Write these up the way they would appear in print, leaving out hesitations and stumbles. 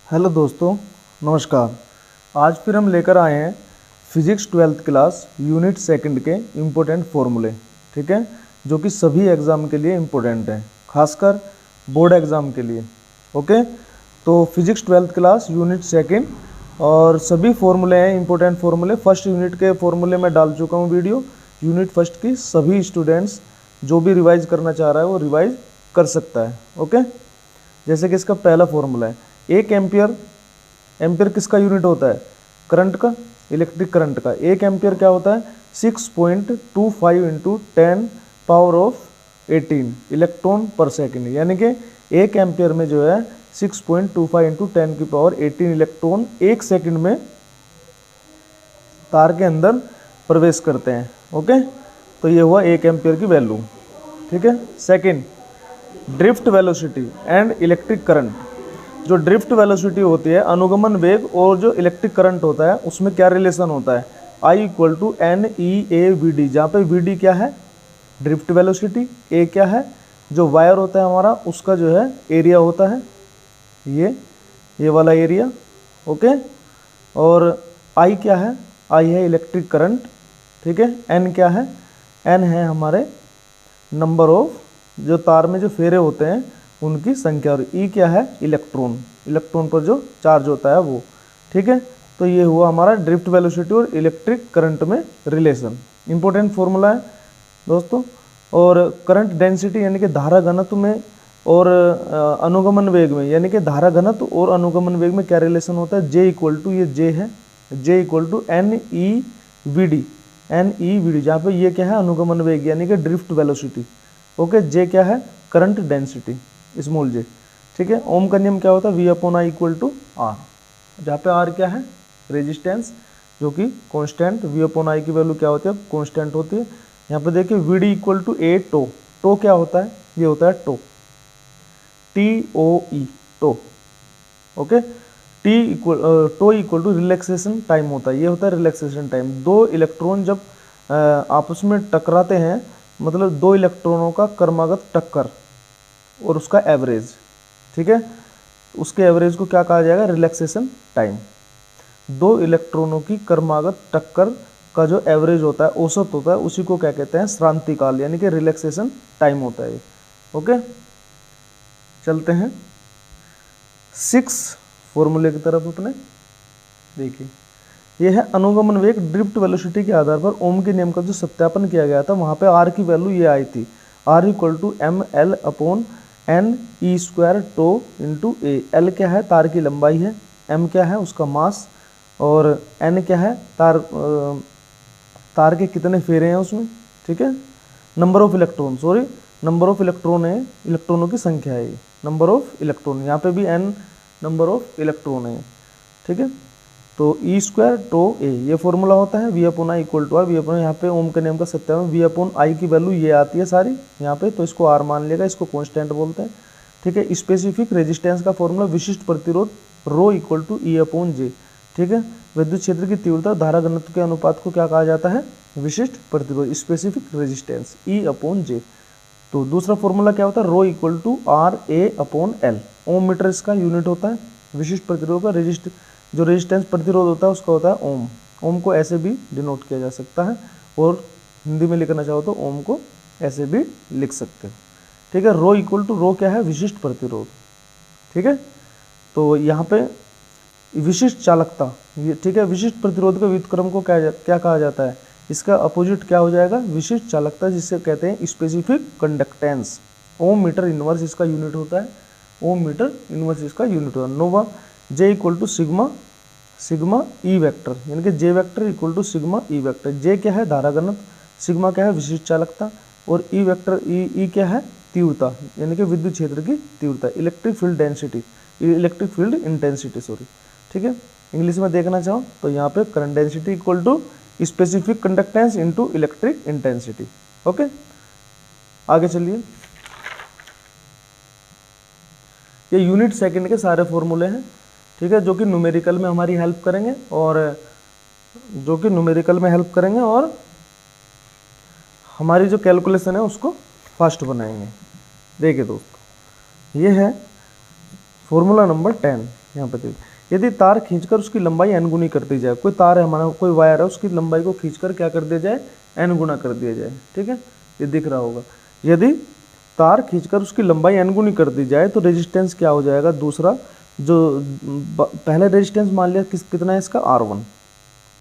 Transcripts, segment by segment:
Hello दोस्तों, नमस्कार। आज फिर हम लेकर आए हैं physics 12th class unit second के इम्पोर्टेंट फॉर्मूले। ठीक है, जो कि सभी एग्ज़ाम के लिए इम्पोर्टेंट हैं, खासकर बोर्ड एग्ज़ाम के लिए। ओके, तो physics 12th class unit second और सभी फॉर्मूले हैं इम्पोर्टेंट फॉर्मूले। फर्स्ट यूनिट के फॉर्मूले में डाल चुका हूँ वीडियो। यूनिट फर्स्ट की सभी स्टूडेंट्स जो भी रिवाइज करना चाह रहा है वो रिवाइज कर सकता है। ओके, जैसे कि इसका पहला फॉर्मूला है 1 एम्पियर। एम्पियर किसका यूनिट होता है? करंट का, इलेक्ट्रिक करंट का। 1 एम्पियर क्या होता है? 6.25 इंटू 10 पावर ऑफ 18 इलेक्ट्रॉन पर सेकेंड। यानी कि 1 एम्पियर में जो है 6.25 इंटू 10 की पावर 18 इलेक्ट्रॉन 1 सेकेंड में तार के अंदर प्रवेश करते हैं। ओके, तो ये हुआ 1 एम्पियर की वैल्यू। ठीक है, second drift velocity and electric current. जो ड्रिफ्ट वेलोसिटी होती है, अनुगमन वेग, और जो इलेक्ट्रिक करंट होता है उसमें क्या रिलेशन होता है? I इक्वल टू NEAVD, जहाँ पे VD क्या है? ड्रिफ्ट वेलोसिटी, A क्या है? जो वायर होता है हमारा उसका जो है एरिया होता है, ये वाला एरिया। ओके, और I क्या है? I है इलेक्ट्रिक करंट। ठीक है, N क्या है? N है हमारे नंबर ऑफ जो तार में जो फेरे होते हैं उनकी संख्या, और ई क्या है? इलेक्ट्रॉन। इलेक्ट्रॉन पर जो चार्ज होता है वो। ठीक है, तो ये हुआ हमारा ड्रिफ्ट वेलोसिटी और इलेक्ट्रिक करंट में रिलेशन। इंपॉर्टेंट फॉर्मूला है दोस्तों। और करंट डेंसिटी यानी कि धारा घनत्व में और अनुगमन वेग में, यानी कि धारा घनत्व और अनुगमन वेग में क्या रिलेशन होता है? जे इक्वल टू, ये जे है, J equal to NEVD। NEVD जहाँ पे ये क्या है? अनुगमन वेग यानी कि ड्रिफ्ट वेलोसिटी। ओके, जे क्या है? Current density, small J. ठीक है, ओम का नियम क्या होता है? V upon I equal to R, जहाँ पे R क्या है? रेजिस्टेंस, जो कि कांस्टेंट। V अपॉन I की वैल्यू क्या होती है? कांस्टेंट होती है। यहाँ पे देखिए VD equal to A tau. Tau क्या होता है? ये होता है tau, TOE, tau. Okay, tau equal to relaxation time होता है, ये होता है रिलैक्सेशन टाइम। दो इलेक्ट्रॉन जब आपस में टकराते हैं, मतलब दो इलेक्ट्रॉनों का क्रमागत टक्कर और उसका एवरेज। ठीक है, उसके एवरेज को क्या कहा जाएगा? Relaxation time. दो इलेक्ट्रॉनों की क्रमागत टक्कर का जो एवरेज होता है, औसत होता है, उसी को क्या कहते हैं? श्रांति काल, यानी कि रिलैक्सेशन टाइम होता है। ओके, चलते हैं 6 फॉर्मूले की तरफ अपने। देखिए, यह है अनुगमन वेग ड्रिफ्ट वेलोसिटी के आधार पर ओम के नियम का जो सत्यापन किया गया था, वहां पे R की वैल्यू ये आई थी, R equal to ML upon NE square tau into A। L क्या है? तार की लंबाई है, M क्या है? उसका मास, और N क्या है? तार के कितने फेरे हैं उसमें। ठीक है, number of electron, sorry number of electron है, इलेक्ट्रॉनों की संख्या है ये, नंबर ऑफ इलेक्ट्रॉन। यहाँ पे भी N नंबर ऑफ इलेक्ट्रॉन है। ठीक है, तो E स्क्वायर टो A ये फॉर्मूला होता है। V upon I equal to R। V upon, यहाँ पे ओम के नियम का सत्यापन, V अपॉन I की वैल्यू ये आती है सारी यहाँ पे, तो इसको R मान लेगा, इसको कांस्टेंट बोलते हैं। ठीक है, स्पेसिफिक रेजिस्टेंस का फॉर्मूला विशिष्ट प्रतिरोध rho equal to E upon J। ठीक है, विद्युत क्षेत्र की तीव्रता धारा घनत्व के अनुपात को क्या कहा जाता है? विशिष्ट प्रतिरोध, specific resistance, E upon J। तो दूसरा फॉर्मूला क्या होता है? Rho equal to RA upon L। Ohm metre इसका यूनिट होता है। विशिष्ट प्रतिरोध का जो रेजिस्टेंस प्रतिरोध होता है उसका होता है ओम। ओम को ऐसे भी डिनोट किया जा सकता है, और हिंदी में लिखना चाहो तो ओम को ऐसे भी लिख सकते हो। ठीक है, रो इक्वल टू, रो क्या है? विशिष्ट प्रतिरोध। ठीक है, तो यहाँ पे विशिष्ट चालकता, ठीक है, विशिष्ट प्रतिरोध के व्युत्क्रम को क्या कहा जाता है? इसका अपोजिट क्या हो जाएगा? विशिष्ट चालकता, जिससे कहते हैं specific conductance. Ohm metre inverse इसका यूनिट होता है, ओम मीटर इनवर्स इसका यूनिट होता है। नोवा J equal to sigma E vector, यानी कि J vector equal to sigma E vector. J क्या है? धारा घनत्व, सिग्मा क्या है? विशिष्ट चालकता, और E वेक्टर E क्या है? तीव्रता, यानी कि विद्युत क्षेत्र की तीव्रता, electric field density, electric field intensity, sorry. ठीक है, इंग्लिश में देखना चाहो तो यहाँ पे current density equal to specific conductance into electric intensity. Okay, आगे चलिए। ये यूनिट सेकंड के सारे फॉर्मूले हैं। ठीक है, जो कि न्यूमेरिकल में हमारी हेल्प करेंगे, और हमारी जो कैलकुलेशन है उसको फास्ट बनाएंगे। देखिए दोस्तों, ये है फॉर्मूला नंबर 10। यहाँ पे देखिए, यदि तार खींचकर उसकी लंबाई n गुनी कर दी जाए, कोई तार है हमारा, कोई वायर है, उसकी लंबाई को खींचकर क्या कर दिया जाए, n गुना कर दिया जाए। ठीक है, ये दिख रहा होगा। यदि तार खींचकर उसकी लंबाई n गुनी कर दी जाए तो रेजिस्टेंस क्या हो जाएगा, दूसरा जो पहले रेजिस्टेंस मान लिया कितना है इसका, R1।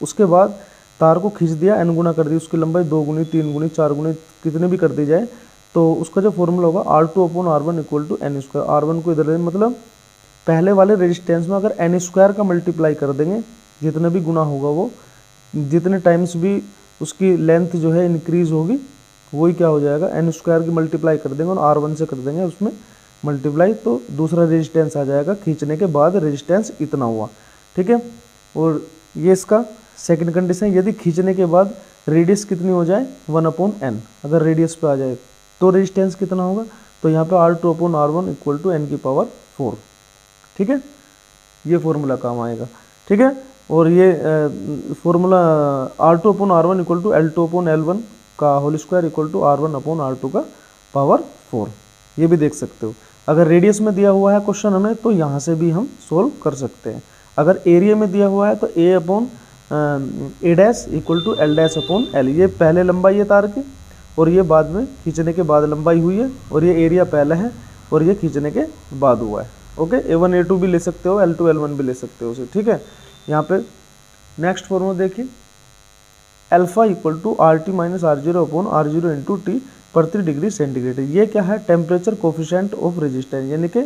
उसके बाद तार को खींच दिया, n गुना कर दी, उसकी लंबाई 2 गुनी 3 गुनी 4 गुनी कितने भी कर दी जाए, तो उसका जो फॉर्मूला होगा R2/R1 equal to n square. R1 को इधर ले, मतलब पहले वाले रेजिस्टेंस में अगर n स्क्वायर का मल्टीप्लाई कर देंगे, जितना भी गुना होगा वो, जितने टाइम्स भी उसकी लेंथ जो है इंक्रीज होगी, वही क्या हो जाएगा, n स्क्वायर की मल्टीप्लाई कर देंगे और R1 से कर देंगे उसमें मल्टीप्लाई, तो दूसरा रेजिस्टेंस आ जाएगा। खींचने के बाद रेजिस्टेंस इतना हुआ। ठीक है, और ये इसका सेकंड कंडीशन, यदि खींचने के बाद रेडियस कितनी हो जाए, 1/n, अगर रेडियस पे आ जाए तो रेजिस्टेंस कितना होगा, तो यहाँ पे R2/R1 इक्वल टू n की पावर 4। ठीक है, ये फॉर्मूला काम आएगा। ठीक है, और ये formula R2/R1 equal to L2/L1 का whole square equal to R1/R2 का पावर 4, ये भी देख सकते हो। अगर रेडियस में दिया हुआ है क्वेश्चन हमें, तो यहाँ से भी हम सोल्व कर सकते हैं। अगर एरिया में दिया हुआ है तो A dash equal to L'/L, ये पहले लंबाई है तार की, और ये बाद में खींचने के बाद लंबाई हुई है, और ये एरिया पहला है और ये खींचने के बाद हुआ है। ओके, A1 A2 भी ले सकते हो, L2 L1 भी ले सकते हो उसे। ठीक है, यहाँ पे नेक्स्ट फॉर्मूला देखिए, alpha equal to RT minus R0/R0 into T प्रति डिग्री सेंटीग्रेड। ये क्या है, टेम्परेचर कोफिशिएंट ऑफ रेजिस्टेंस, यानी कि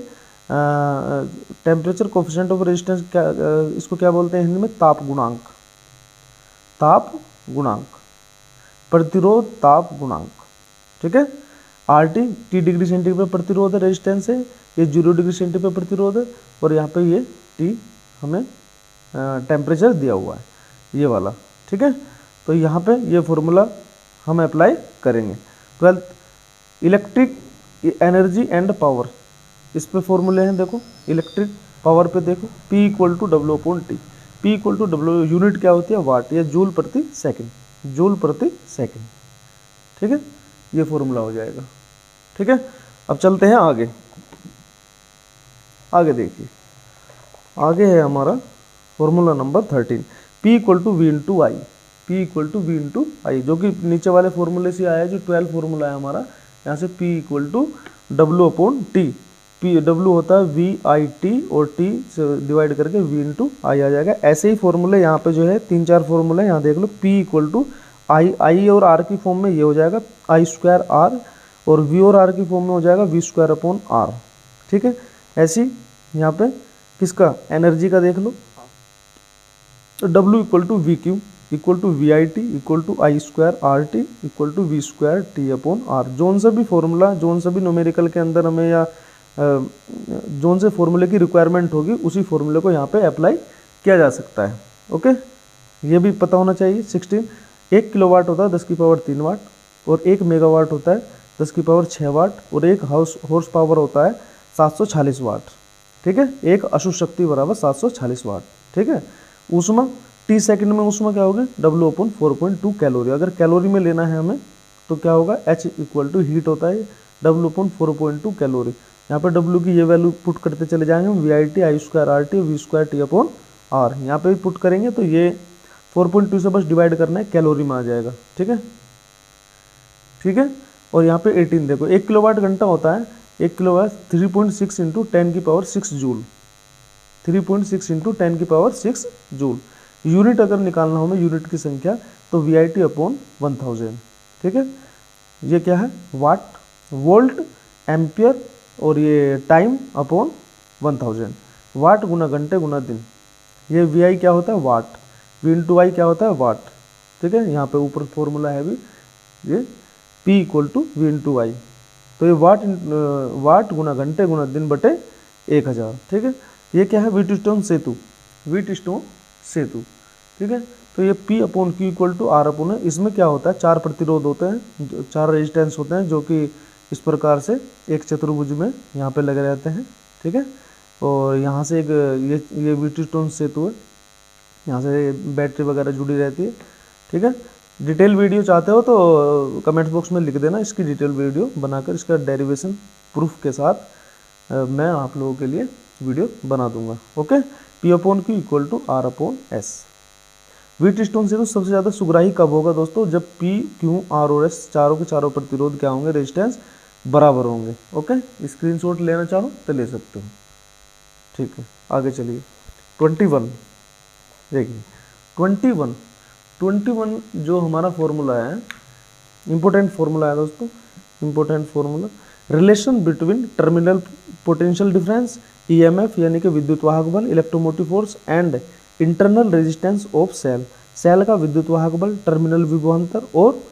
टेम्परेचर कोफिशिएंट ऑफ रेजिस्टेंस क्या, इसको क्या बोलते हैं हिंदी में, ताप गुणांक। ताप गुणांक, प्रतिरोध ताप गुणांक। ठीक है, RT T डिग्री सेंटीग्रेड पर प्रतिरोध है, रेजिस्टेंस है, ये 0 डिग्री सेंटीग्रेड पर प्रतिरोध है, और यहाँ पे ये T हमें टेम्परेचर दिया हुआ है, ये वाला। ठीक है, तो यहाँ पे ये फॉर्मूला हम अप्लाई करेंगे। 12th electric energy and power, इस पे फॉर्मूले हैं, देखो इलेक्ट्रिक पावर पे देखो, P equal to W/T। P equal to W, unit क्या होती है, वाट या जूल प्रति सेकंड, जूल प्रति सेकंड। ठीक है, ये फॉर्मूला हो जाएगा। ठीक है, अब चलते हैं आगे। आगे देखिए, आगे है हमारा formula number 13, P equal to V into I. P equal to V into I, जो कि नीचे वाले फॉर्मूले से आया है, जो 12 फॉर्मूला है हमारा, यहाँ से P equal to W/T। W होता है VIT, और T से डिवाइड करके V इंटू आई आ जाएगा। ऐसे ही फॉर्मूले यहाँ पे जो है 3-4 फॉर्मूले यहाँ देख लो। P इक्वल टू आई और R की फॉर्म में ये हो जाएगा I²R, और V और R की फॉर्म में हो जाएगा V²/R। ठीक है, ऐसी यहाँ पे किसका, एनर्जी का देख लो, W equal to VQ equal to VIT equal to I²RT equal to V²T/R। जोन से भी फॉर्मूला, जोन से भी न्यूमेरिकल के अंदर हमें, या जोन से फॉर्मूले की रिक्वायरमेंट होगी, उसी फॉर्मूले को यहाँ पे अप्लाई किया जा सकता है। ओके, ये भी पता होना चाहिए। 16, 1 किलोवाट होता है 10 की पावर 3 वाट, और 1 मेगावाट होता है 10 की पावर 6 वाट, और 1 हॉर्स पावर होता है 746 वाट। ठीक है, एक अशुद्ध शक्ति बराबर 746 वाट। ठीक है, ऊष्मा T सेकंड में ऊष्मा क्या होगी, W/4.2 कैलोरी। अगर कैलोरी में लेना है हमें तो क्या होगा, H इक्वल टू हीट होता है, W/4.2 कैलोरी। यहाँ पर W की ये वैल्यू पुट करते चले जाएंगे हम, VIT I²RT और V²T/R। यहाँ पे भी पुट करेंगे तो ये 4.2 से बस डिवाइड करना है, कैलोरी में आ जाएगा। ठीक है, ठीक है, और यहाँ पे 18 देखो, 1 किलोवाट घंटा होता है, 1 किलोवाट 3.6 इंटू 10 की पावर 6 जूल, 3.6 इंटू 10 की पावर 6 जूल। यूनिट अगर निकालना हो हमें, यूनिट की संख्या, तो VIT/1000। ठीक है, ये क्या है, वाट, वोल्ट, एम्पियर, और ये टाइम अपॉन 1000, वाट गुना घंटे गुना दिन। ये VI क्या होता है, वाट, V इंटू आई क्या होता है, वाट। ठीक है, यहाँ पे ऊपर फॉर्मूला है भी, ये P equal to V into I, तो ये वाट गुना घंटे गुना दिन बटे 1000। ठीक है, ये क्या है, व्हीटस्टोन सेतु, व्हीटस्टोन सेतु। ठीक है, तो ये P/Q इक्वल टू R/, इसमें क्या होता है, 4 प्रतिरोध होते हैं, 4 रेजिस्टेंस होते हैं, जो कि इस प्रकार से एक चतुर्भुज में यहाँ पे लगे रहते हैं। ठीक है, और यहाँ से एक ये व्हीटस्टोन सेतु है, यहाँ से बैटरी वगैरह जुड़ी रहती है। ठीक है, डिटेल वीडियो चाहते हो तो कमेंट बॉक्स में लिख देना, इसकी डिटेल वीडियो बनाकर इसका डेरिवेशन प्रूफ के साथ मैं आप लोगों के लिए वीडियो बना दूंगा। Okay, P upon Q equal to R upon S। Wheatstone सेतु सबसे ज़्यादा सुग्राही कब होगा दोस्तों? जब P, Q, R और S चारों के चारों प्रतिरोध क्या होंगे, रेजिस्टेंस बराबर होंगे। ओके, स्क्रीनशॉट लेना चाहो तो ले सकते हो। ठीक है, आगे चलिए। 21 देखिए, 21 जो हमारा फॉर्मूला है, इंपॉर्टेंट फॉर्मूला है दोस्तों, important formula, relation between terminal potential difference, EMF यानी कि विद्युत वाहक बल, electromotive force and internal resistance of cell. Cell का विद्युत वाहक बल, टर्मिनल विभवांतर और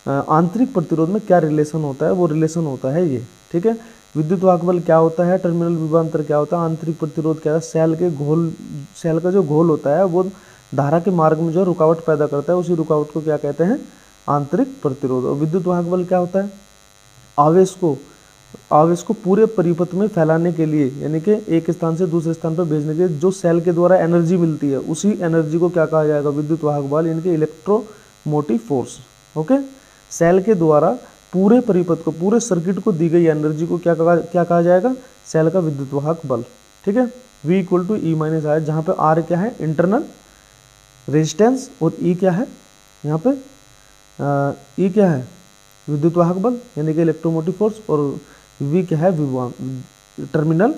आंतरिक प्रतिरोध में क्या रिलेशन होता है, वो रिलेशन होता है ये। ठीक है, विद्युत वाहक बल क्या होता है, टर्मिनल विभवांतर क्या होता है, आंतरिक प्रतिरोध क्या है, सेल का जो घोल होता है वो धारा के मार्ग में जो रुकावट पैदा करता है, उसी रुकावट को क्या कहते हैं, आंतरिक प्रतिरोध। और विद्युत वाहक बल क्या होता है, आवेश को पूरे परिपथ में फैलाने के लिए, यानी कि एक स्थान से दूसरे स्थान पर भेजने के लिए जो सेल के द्वारा एनर्जी मिलती है, उसी एनर्जी को क्या कहा जाएगा, विद्युत वाहक बल, यानी कि इलेक्ट्रोमोटिव फोर्स। ओके, सेल के द्वारा पूरे परिपथ को, पूरे सर्किट को दी गई एनर्जी को क्या कहा जाएगा, सेल का विद्युत वाहक बल। ठीक है, V equal to E minus R, जहाँ पे R क्या है, इंटरनल रेजिस्टेंस, और E क्या है, यहाँ पे E क्या है, विद्युत वाहक बल यानी कि इलेक्ट्रोमोटिव फोर्स, और V क्या है, टर्मिनल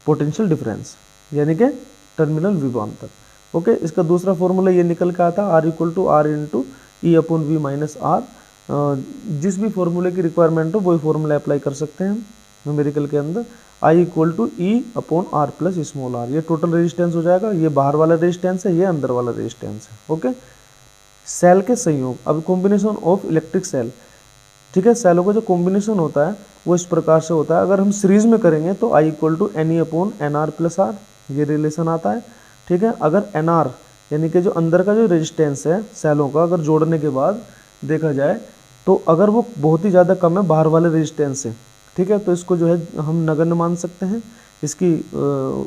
पोटेंशियल डिफरेंस यानी कि टर्मिनल विभवांतर। ओके, इसका दूसरा फॉर्मूला ये निकल के आता है, R equal to R into E upon V minus R. जिस भी फॉर्मूले की रिक्वायरमेंट हो वही फॉर्मूला अप्लाई कर सकते हैं न्यूमेरिकल के अंदर। I equal to E upon R plus small R, ये टोटल रेजिस्टेंस हो जाएगा, ये बाहर वाला रेजिस्टेंस है, ये अंदर वाला रेजिस्टेंस है। ओके, सेल के संयोग, अब कॉम्बिनेशन ऑफ इलेक्ट्रिक सेल। ठीक है, सेलों का जो कॉम्बिनेशन होता है वो इस प्रकार से होता है, अगर हम सीरीज में करेंगे तो I equal to N E upon N R plus R, ये रिलेशन आता है। ठीक है, अगर एन आर यानी कि जो अंदर का जो रेजिस्टेंस है सेलों का, अगर जोड़ने के बाद देखा जाए तो अगर वो बहुत ही ज़्यादा कम है बाहर वाले रेजिस्टेंस से, ठीक है, तो इसको जो है हम नगण्य मान सकते हैं, इसकी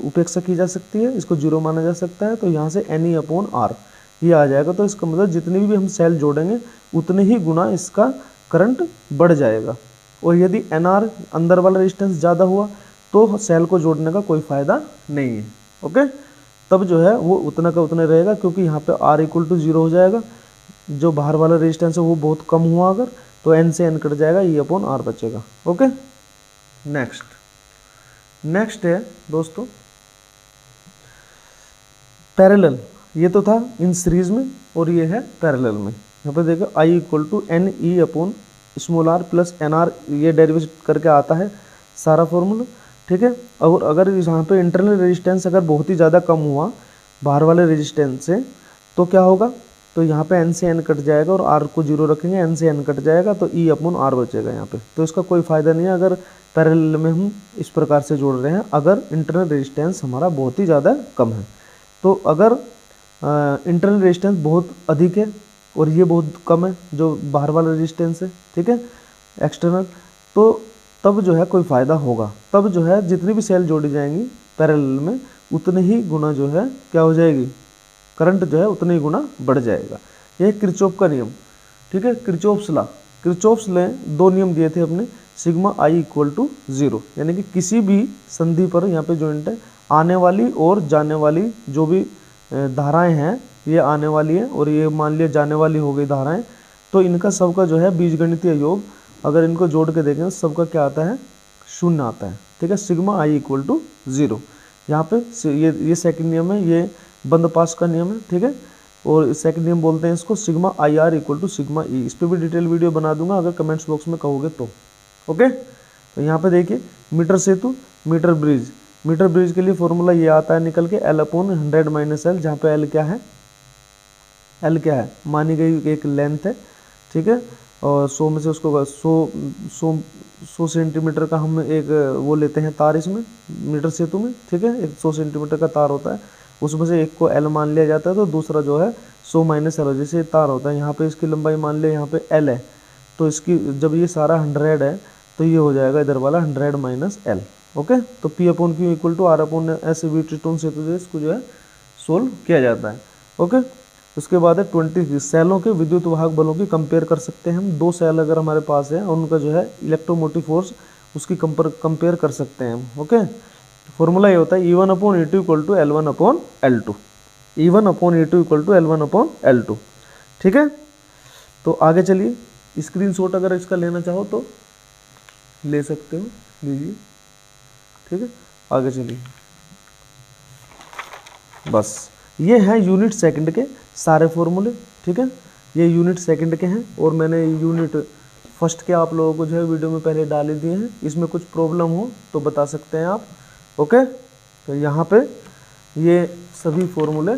उपेक्षा की जा सकती है, इसको जीरो माना जा सकता है। तो यहाँ से एन ई अपॉन आर ये आ जाएगा। तो इसका मतलब जितनी भी हम सेल जोड़ेंगे उतने ही गुना इसका करंट बढ़ जाएगा। और यदि एन आर अंदर वाला रेजिस्टेंस ज़्यादा हुआ तो सेल को जोड़ने का कोई फ़ायदा नहीं है। ओके, तब जो है वो उतना का उतना रहेगा, क्योंकि यहाँ पे R इक्वल टू जीरो हो जाएगा, जो बाहर वाला रेजिस्टेंस है वो बहुत कम हुआ अगर, तो N से N कट जाएगा, E अपॉन R बचेगा। ओके, नेक्स्ट है दोस्तों पैरेलल। ये तो था इन सीरीज में और ये है पैरेलल में। यहाँ पे देखो I equal to N E upon small R plus N R, ये डेरिवेट करके आता है सारा फॉर्मूला। ठीक है, और अगर यहाँ पे इंटरनल रेजिस्टेंस अगर बहुत ही ज़्यादा कम हुआ बाहर वाले रेजिस्टेंस से तो क्या होगा, तो यहाँ पे N से N कट जाएगा और R को जीरो रखेंगे, N से N कट जाएगा, तो E अपॉन R बचेगा यहाँ पे। तो इसका कोई फ़ायदा नहीं है अगर पैरेलल में हम इस प्रकार से जोड़ रहे हैं, अगर इंटरनल रेजिस्टेंस हमारा बहुत ही ज़्यादा कम है। तो अगर इंटरनल रेजिस्टेंस बहुत अधिक है और ये बहुत कम है जो बाहर वाला रेजिस्टेंस है, ठीक है, एक्सटर्नल, तो तब जो है कोई फ़ायदा होगा। तब जो है जितनी भी सेल जोड़ी जाएंगी पैरेलल में उतने ही गुना जो है क्या हो जाएगी, करंट जो है उतने ही गुना बढ़ जाएगा। ये किरचॉफ का नियम। ठीक है, किरचॉफ्स लॉ दो नियम दिए थे अपने, sigma I equal to zero, यानी कि किसी भी संधि पर यहाँ पे जॉइंट है, आने वाली और जाने वाली जो भी धाराएं हैं ये आने वाली है और ये मान लिया जाने वाली हो गई धाराएं, तो इनका सबका जो है बीजगणितीय योग अगर इनको जोड़ के देखें सबका क्या आता है, शून्य आता है। ठीक है, sigma I equal to zero. यहाँ पे ये सेकंड नियम है, ये बंद पास का नियम है। ठीक है, और सेकंड नियम बोलते हैं इसको sigma IR equal to sigma E। इस पर भी डिटेल वीडियो बना दूंगा अगर कमेंट्स बॉक्स में कहोगे तो। ओके, तो यहाँ पे देखिए मीटर सेतु, मीटर ब्रिज के लिए फॉर्मूला ये आता है निकल के L अपॉन 100 माइनस L, जहाँ पे L क्या है, मानी गई एक लेंथ है। ठीक है, और 100 में से उसको 100 सेंटीमीटर का हम एक वो लेते हैं तार इसमें मीटर सेतु में। ठीक है, एक 100 सेंटीमीटर का तार होता है, उसमें से एक को L मान लिया जाता है, तो दूसरा जो है 100 माइनस L, जैसे तार होता है, यहाँ पे इसकी लंबाई मान लिया यहाँ पे L है, तो इसकी जब ये सारा 100 है तो ये हो जाएगा इधर वाला 100 माइनस L। ओके, तो P upon Q equal to R upon S Wheatstone सेतु से इसको जो है सोल्व किया जाता है। ओके, उसके बाद है 20 सेलों के विद्युत वाहक बलों की कंपेयर कर सकते हैं हम। दो सेल अगर हमारे पास है और उनका जो है इलेक्ट्रोमोटिव फोर्स उसकी कंपेयर कर सकते हैं हम। ओके, फॉर्मूला ये होता है E1 upon E2 equal to L1 upon L2, E1 upon E2 equal to L1 upon L2। ठीक है, तो आगे चलिए, स्क्रीनशॉट अगर इसका लेना चाहो तो ले सकते हो, लीजिए। ठीक है, आगे चलिए। बस ये हैं यूनिट सेकंड के सारे फॉर्मूले। ठीक है, ये यूनिट सेकंड के हैं और मैंने यूनिट फर्स्ट के आप लोगों को जो है वीडियो में पहले डाल दिए हैं। इसमें कुछ प्रॉब्लम हो तो बता सकते हैं आप। ओके, तो यहाँ पे ये सभी फॉर्मूले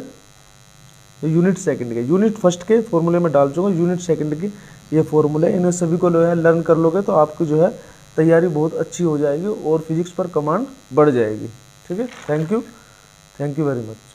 यूनिट सेकंड के, यूनिट फर्स्ट के फॉर्मूले में डाल चुका हूँ, यूनिट सेकंड की ये फॉर्मूले, इन्हें सभी को जो है लर्न कर लोगे तो आपकी जो है तैयारी बहुत अच्छी हो जाएगी और फिजिक्स पर कमांड बढ़ जाएगी। ठीक है, थैंक यू वेरी मच।